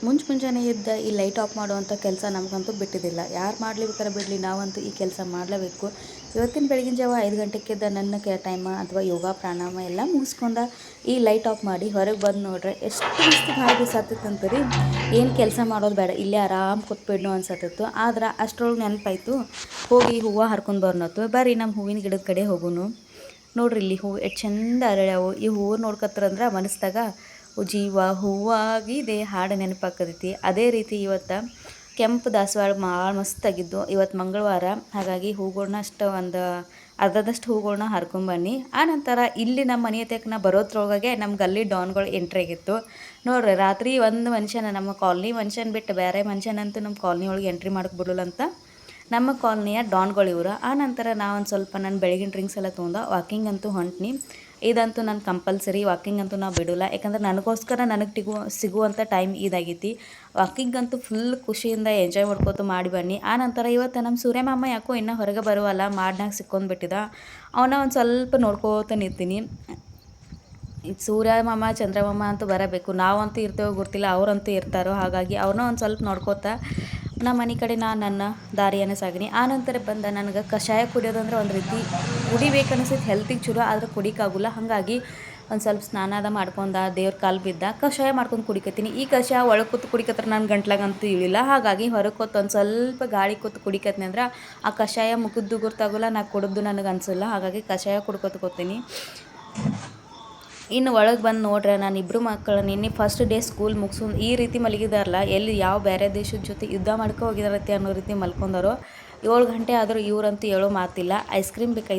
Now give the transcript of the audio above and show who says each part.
Speaker 1: ಮುಂಜಾನೆ ಎದ್ದು ಈ ಲೈಟ್ ಆಫ್ ಮಾಡುವಂಥ ಕೆಲಸ ನಮಗಂತೂ ಬಿಟ್ಟಿದ್ದಿಲ್ಲ. ಯಾರು ಮಾಡ್ಲಿಬೇಕಾರೆ ಬಿಡಲಿ, ನಾವಂತೂ ಈ ಕೆಲಸ ಮಾಡಲೇಬೇಕು. ಇವತ್ತಿನ ಬೆಳಗಿನ ಜಾವ 5 ಗಂಟೆಗೆ ಎದ್ದು ನನ್ನ ಟೈಮ ಅಥವಾ ಯೋಗ ಪ್ರಾಣಾಯಾಮ ಎಲ್ಲ ಮುಗಿಸ್ಕೊಂಡ ಈ ಲೈಟ್ ಆಫ್ ಮಾಡಿ ಹೊರಗೆ ಬಂದು ನೋಡ್ರೆ ಎಷ್ಟು ಮಸ್ತ್ ಭಾಳ ಬಿಸಾತಿತ್ತಂತ ರೀ. ಏನು ಕೆಲಸ ಮಾಡೋದು ಬೇಡ, ಇಲ್ಲೇ ಆರಾಮ್ ಕೂತ್ಬಿಡ್ನು ಅನ್ಸತ್ತಿತ್ತು. ಆದ್ರೆ ಅಷ್ಟ್ರೊಳಗೆ ನೆನಪಾಯ್ತು, ಹೋಗಿ ಹೂವು ಹರ್ಕೊಂಡು ಬರ್ನತ್ತು. ಬರ್ರಿ ನಮ್ಮ ಹೂವಿನ ಗಿಡದ ಕಡೆ ಹೋಗುನು. ನೋಡ್ರಿ ಇಲ್ಲಿ ಹೂವು ಎಷ್ಟು ಚಂದ ಅರಳ್ಯಾವು. ಈ ಹೂವು ನೋಡ್ಕತ್ರಂದ್ರೆ ಮನಸ್ದಾಗ ಜೀವ ಹೂವಾಗಿದೆ ಹಾಡು ನೆನಪಾಕತೈತಿ. ಅದೇ ರೀತಿ ಇವತ್ತು ಕೆಂಪು ದಾಸವಾಳ ಭಾಳ ಮಸ್ತಾಗಿದ್ದು. ಇವತ್ತು ಮಂಗಳವಾರ, ಹಾಗಾಗಿ ಹೂಗಳನ್ನ ಅಷ್ಟು ಒಂದು ಅರ್ಧದಷ್ಟು ಹೂಗಳನ್ನ ಹರ್ಕೊಂಬನ್ನಿ. ಆನಂತರ ಇಲ್ಲಿ ನಮ್ಮ ಮನೆ ಹತ್ತಕ್ಕೆ ನಾ ಬರೋದ್ರೊಳಗೆ ನಮ್ಮ ಗಲ್ಲಿ ಡಾನ್ಗಳು ಎಂಟ್ರಿ ಆಗಿತ್ತು. ನೋಡ್ರಿ, ರಾತ್ರಿ ಒಂದು ಮನುಷ್ಯನ, ನಮ್ಮ ಕಾಲ್ನಿ ಮನುಷ್ಯನ ಬಿಟ್ಟು ಬೇರೆ ಮನುಷ್ಯನಂತೂ ನಮ್ಮ ಕಾಲ್ನಿ ಒಳಗೆ ಎಂಟ್ರಿ ಮಾಡಕ್ಕೆ ಬಿಡೋಲ್ಲ ಅಂತ ನಮ್ಮ ಕಾಲ್ನಿಯ ಡಾನ್ಗಳು ಇವರು. ಆನಂತರ ನಾವೊಂದು ಸ್ವಲ್ಪ ನನ್ನ ಬೆಳಗಿನ ಡ್ರಿಂಕ್ಸ್ ಎಲ್ಲ ತೊಗೊಂಡು ವಾಕಿಂಗ್ ಅಂತೂ ಹೊಂಟ್ನಿ. ಇದಂತೂ ನಾನು ಕಂಪಲ್ಸರಿ ವಾಕಿಂಗ್ ಅಂತೂ ನಾವು ಬಿಡೋಲ್ಲ, ಯಾಕಂದ್ರೆ ನನಗೋಸ್ಕರ ನನಗೆ ಸಿಗುವಂಥ ಟೈಮ್ ಇದಾಗೈತಿ. ವಾಕಿಂಗ್ ಅಂತೂ ಫುಲ್ ಖುಷಿಯಿಂದ ಎಂಜಾಯ್ ಮಾಡ್ಕೋತ ಮಾಡಿ ಬನ್ನಿ. ಆನಂತರ ಇವತ್ತು ನಮ್ಮ ಸೂರ್ಯ ಮಾಮ ಯಾಕೋ ಇನ್ನೂ ಹೊರಗೆ ಬರುವಲ್ಲ, ಮಾಡ್ನಾಗ ಸಿಕ್ಕೊಂಡ್ಬಿಟ್ಟಿದ. ಅವನ ಒಂದು ಸ್ವಲ್ಪ ನೋಡ್ಕೋತ ನಿಂತೀನಿ. ಇದು ಸೂರ್ಯ ಮಾಮ ಚಂದ್ರಮಾಮ ಅಂತೂ ಬರಬೇಕು, ನಾವಂತೂ ಇರ್ತೇವೋ ಗೊತ್ತಿಲ್ಲ, ಅವರಂತೂ ಇರ್ತಾರೋ. ಹಾಗಾಗಿ ಅವ್ರನ್ನ ಒಂದು ಸ್ವಲ್ಪ ನೋಡ್ಕೋತಾ ನಮ್ಮ ಮನೆ ಕಡೆ ನಾನು ನನ್ನ ದಾರಿಯನ್ನು ಸಾಗಿನಿ. ಆನಂತರ ಬಂದ ನನಗೆ ಕಷಾಯ ಕುಡಿಯೋದಂದ್ರೆ ಒಂದು ರೀತಿ ಕುಡಿಬೇಕು ಅನಿಸ್ತೈತೆ, ಹೆಲ್ತಿಗೆ ಚಲೋ, ಆದರೆ ಕುಡಿಯೋಕ್ಕಾಗೋಲ್ಲ. ಹಾಗಾಗಿ ಒಂದು ಸ್ವಲ್ಪ ಸ್ನಾನದ ಮಾಡ್ಕೊಂಡು ದೇವ್ರ ಕಾಲು ಬಿದ್ದ ಕಷಾಯ ಮಾಡ್ಕೊಂಡು ಕುಡಿಕತ್ತೀನಿ. ಈ ಕಷಾಯ ಒಳಗೆ ಕೂತು ಕುಡಿಕತ್ರ ನನ್ನ ಗಂಟ್ಲಾಗಂತೂ ಇಳಿಲ್ಲ. ಹಾಗಾಗಿ ಹೊರಗೆ ಕೂತು ಒಂದು ಸ್ವಲ್ಪ ಗಾಳಿ ಕೂತು ಕುಡಿಕತ್ನಿ ಅಂದ್ರೆ ಆ ಕಷಾಯ ಮುಖದ್ದು ಗುರ್ತಾಗೋಲ್ಲ, ನಾ ಕುಡಿದು ನನಗೆ ಅನಿಸಲ್ಲ. ಹಾಗಾಗಿ ಕಷಾಯ ಕುಡ್ಕೋತೀನಿ. ಇನ್ನು ಒಳಗೆ ಬಂದು ನೋಡ್ರೆ ನಾನು ಇಬ್ಬರು ಮಕ್ಕಳು ನಿನ್ನೆ ಫಸ್ಟ್ ಡೇ ಸ್ಕೂಲ್ ಮುಗಿಸು ಈ ರೀತಿ ಮಲಗಿದಾರಲ್ಲ, ಎಲ್ಲಿ ಯಾವ ಬೇರೆ ದೇಶದ ಜೊತೆ ಯುದ್ಧ ಮಾಡ್ಕೊ ಹೋಗಿದಾರತ್ತೆ ಅನ್ನೋ ರೀತಿ ಮಲ್ಕೊಂಡವರು. 7 ಗಂಟೆ ಆದರೂ ಇವರಂತೂ ಹೇಳೋ ಮಾತಿಲ್ಲ. Ice cream ಬೇಕಾಯ್ತು.